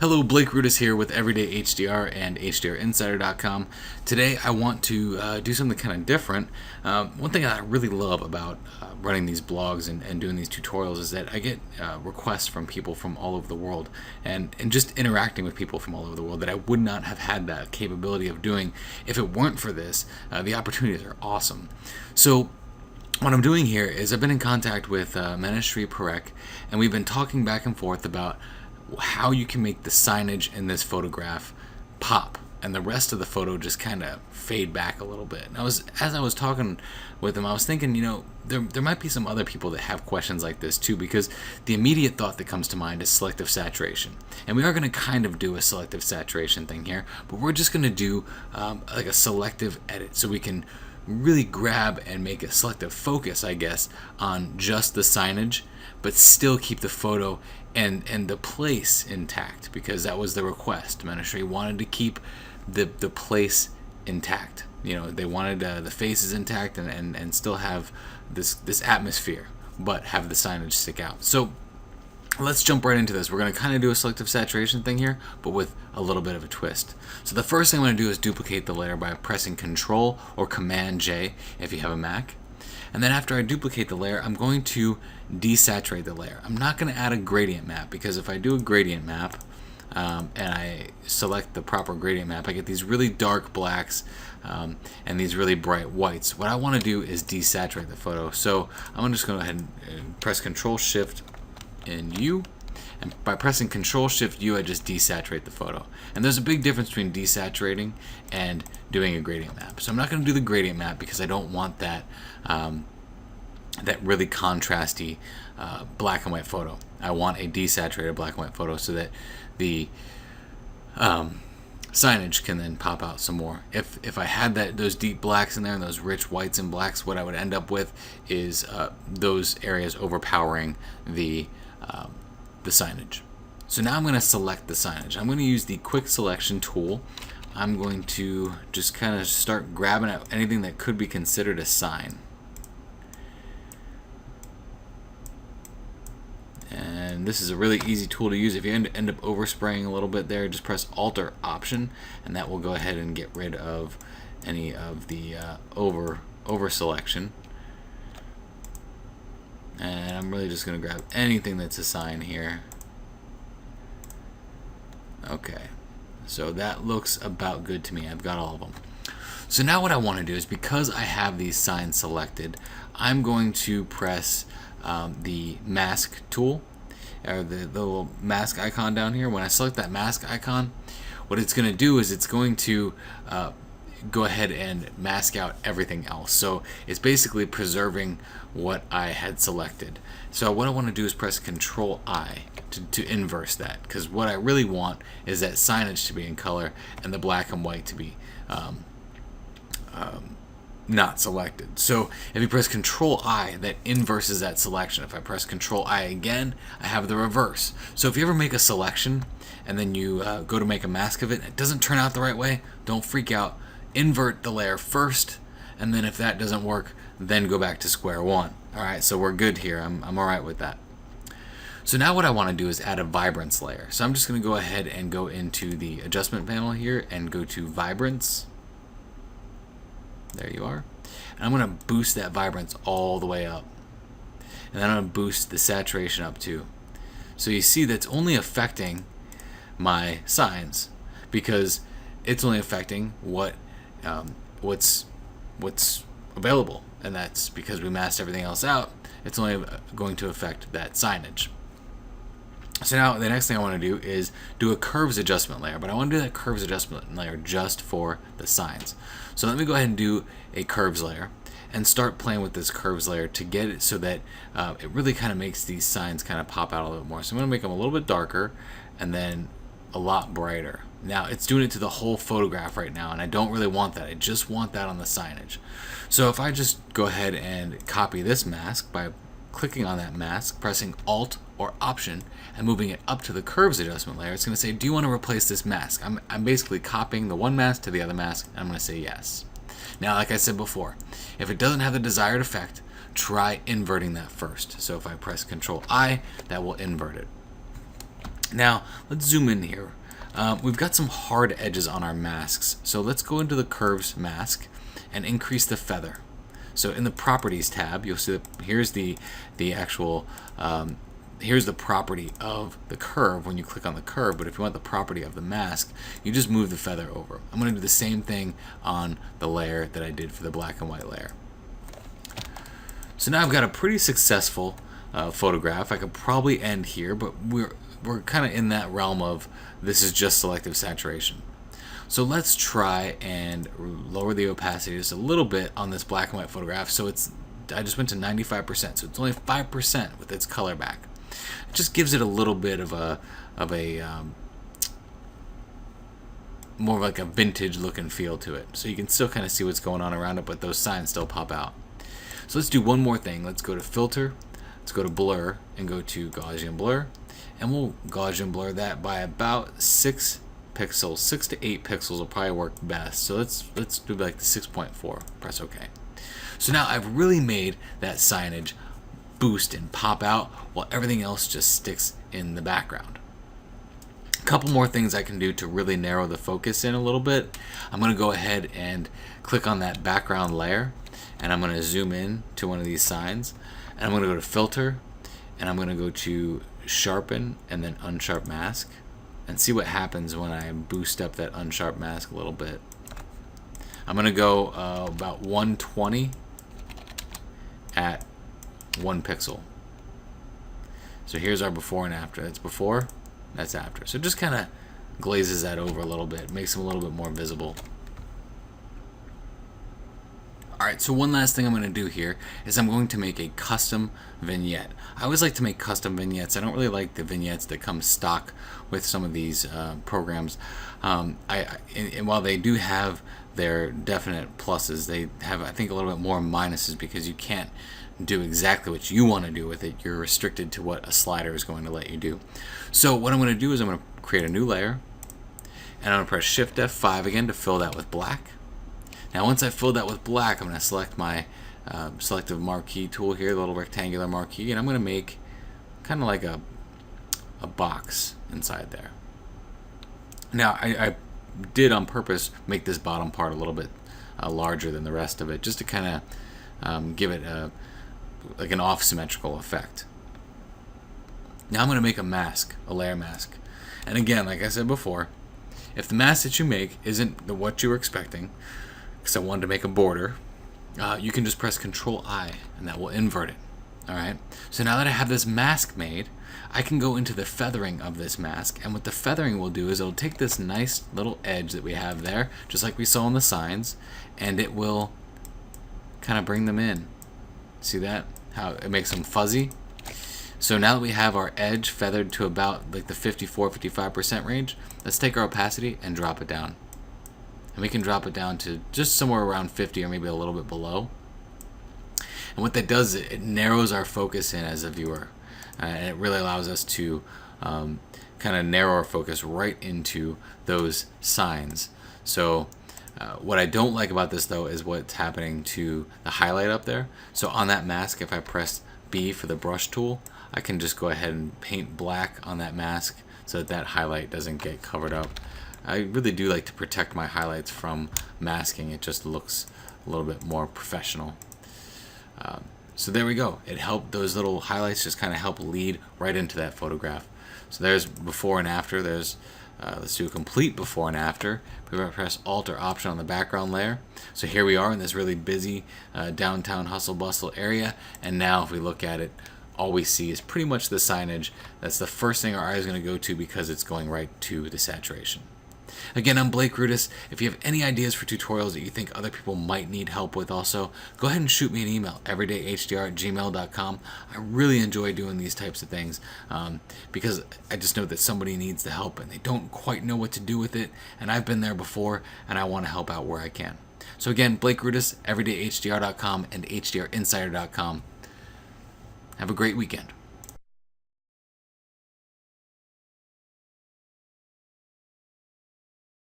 Hello, Blake Rudis here with Everyday HDR and HDRinsider.com. Today I want to do something kind of different. One thing I really love about running these blogs and doing these tutorials is that I get requests from people from all over the world and just interacting with people from all over the world that I would not have had that capability of doing if it weren't for this. The opportunities are awesome. So what I'm doing here is I've been in contact with Manishri Parekh, and we've been talking back and forth about how you can make the signage in this photograph pop and the rest of the photo just kind of fade back a little bit. And as I was talking with him, I was thinking, there might be some other people that have questions like this too, because the immediate thought that comes to mind is selective saturation. And we are going to kind of do a selective saturation thing here, but we're just going to do like a selective edit so we can really grab and make a selective focus, I guess, on just the signage, but still keep the photo and the place intact, because that was the request. Manishri wanted to keep the place intact. They wanted the faces intact and still have this atmosphere, but have the signage stick out. So let's jump right into this. We're going to kind of do a selective saturation thing here, but with a little bit of a twist. So the first thing I'm going to do is duplicate the layer by pressing Control or Command J if you have a Mac. And then after I duplicate the layer, I'm going to desaturate the layer. I'm not going to add a gradient map, because if I do a gradient map and I select the proper gradient map, I get these really dark blacks and these really bright whites. What I want to do is desaturate the photo. So I'm just going to go ahead and press Control Shift and U. And by pressing Control Shift U, I just desaturate the photo. And there's a big difference between desaturating and doing a gradient map. So I'm not going to do the gradient map because I don't want that that really contrasty black and white photo. I want a desaturated black and white photo so that the signage can then pop out some more. If I had those deep blacks in there and those rich whites and blacks, what I would end up with is those areas overpowering the signage. So now I'm going to select the signage. I'm going to use the quick selection tool. I'm going to just kind of start grabbing at anything that could be considered a sign. And this is a really easy tool to use. If you end up overspraying a little bit there, just press Alt or Option, and that will go ahead and get rid of any of the over selection. And I'm really just going to grab anything that's a sign here. Okay, so that looks about good to me. I've got all of them. So now what I want to do is, because I have these signs selected, I'm going to press the mask tool, or the little mask icon down here. When I select that mask icon, what it's going to do is it's going to go ahead and mask out everything else. So it's basically preserving what I had selected. So what I want to do is press Control I to inverse that, because what I really want is that signage to be in color and the black and white to be not selected. So if you press Control I, that inverses that selection. If I press Control I again, I have the reverse. So if you ever make a selection and then you go to make a mask of it, it doesn't turn out the right way, don't freak out. Invert the layer first, and then if that doesn't work, then go back to square one. Alright, so we're good here. I'm alright with that. So now what I want to do is add a vibrance layer. So I'm just going to go ahead and go into the adjustment panel here and go to vibrance. There you are. And I'm going to boost that vibrance all the way up. And then I'm going to boost the saturation up too. So you see that's only affecting my signs, because it's only affecting what's available, and that's because we masked everything else out. It's only going to affect that signage. So now the next thing I want to do is do a curves adjustment layer, but I want to do that curves adjustment layer just for the signs. So let me go ahead and do a curves layer and start playing with this curves layer to get it so that it really kind of makes these signs kind of pop out a little bit more. So I'm going to make them a little bit darker and then a lot brighter. Now it's doing it to the whole photograph right now, and I don't really want that. I just want that on the signage. So if I just go ahead and copy this mask by clicking on that mask, pressing Alt or Option, and moving it up to the curves adjustment layer, it's going to say, do you want to replace this mask? I'm basically copying the one mask to the other mask, and I'm going to say yes. Now, like I said before, if it doesn't have the desired effect, try inverting that first. So if I press Control I, that will invert it. Now, let's zoom in here. We've got some hard edges on our masks. So let's go into the curves mask and increase the feather. So in the properties tab, you'll see that here's the actual, here's the property of the curve when you click on the curve. But if you want the property of the mask, you just move the feather over. I'm going to do the same thing on the layer that I did for the black and white layer. So now I've got a pretty successful photograph. I could probably end here, but we're kind of in that realm of this is just selective saturation. So let's try and lower the opacity just a little bit on this black and white photograph. So I just went to 95%, so it's only 5% with its color back. It just gives it a little bit of a more of like a vintage look and feel to it. So you can still kind of see what's going on around it, but those signs still pop out. So let's do one more thing. Let's go to filter, let's go to blur, and go to Gaussian blur, and we'll Gaussian blur that by about 6 pixels. 6 to 8 pixels will probably work best. So let's do like the 6.4. Press OK. So now I've really made that signage boost and pop out while everything else just sticks in the background. A couple more things I can do to really narrow the focus in a little bit. I'm going to go ahead and click on that background layer, and I'm going to zoom in to one of these signs, and I'm going to go to filter, and I'm going to go to sharpen and then unsharp mask, and see what happens when I boost up that unsharp mask a little bit. I'm going to go about 120 at 1 pixel. So here's our before and after. That's before, that's after. So it just kind of glazes that over a little bit, makes them a little bit more visible. Alright, so one last thing I'm going to do here is I'm going to make a custom vignette. I always like to make custom vignettes. I don't really like the vignettes that come stock with some of these programs. And while they do have their definite pluses, they have, I think, a little bit more minuses because you can't do exactly what you want to do with it. You're restricted to what a slider is going to let you do. So what I'm going to do is I'm going to create a new layer, and I'm going to press Shift F5 again to fill that with black. Now once I've filled that with black, I'm going to select my selective marquee tool here, the little rectangular marquee, and I'm going to make kind of like a box inside there. Now I did on purpose make this bottom part a little bit larger than the rest of it, just to kind of give it like an off-symmetrical effect. Now I'm going to make a mask, a layer mask. And again, like I said before, if the mask that you make isn't what you were expecting, because I wanted to make a border, you can just press Control-I and that will invert it. Alright, so now that I have this mask made, I can go into the feathering of this mask, and what the feathering will do is it'll take this nice little edge that we have there, just like we saw in the signs, and it will kind of bring them in. See that? How it makes them fuzzy? So now that we have our edge feathered to about like the 54-55% range, let's take our opacity and drop it down. And we can drop it down to just somewhere around 50 or maybe a little bit below. And what that does, it narrows our focus in as a viewer. And it really allows us to kind of narrow our focus right into those signs. So what I don't like about this though is what's happening to the highlight up there. So on that mask, if I press B for the brush tool, I can just go ahead and paint black on that mask so that that highlight doesn't get covered up. I really do like to protect my highlights from masking. It just looks a little bit more professional. So there we go. It helped, those little highlights just kind of help lead right into that photograph. So there's before and after. There's let's do a complete before and after. We're going to press Alt or Option on the background layer. So here we are in this really busy downtown hustle bustle area. And now if we look at it, all we see is pretty much the signage. That's the first thing our eye is going to go to because it's going right to the saturation. Again, I'm Blake Rudis. If you have any ideas for tutorials that you think other people might need help with also, go ahead and shoot me an email, everydayhdr@gmail.com. I really enjoy doing these types of things because I just know that somebody needs the help and they don't quite know what to do with it, and I've been there before and I want to help out where I can. So again, Blake Rudis, everydayhdr.com and hdrinsider.com. Have a great weekend.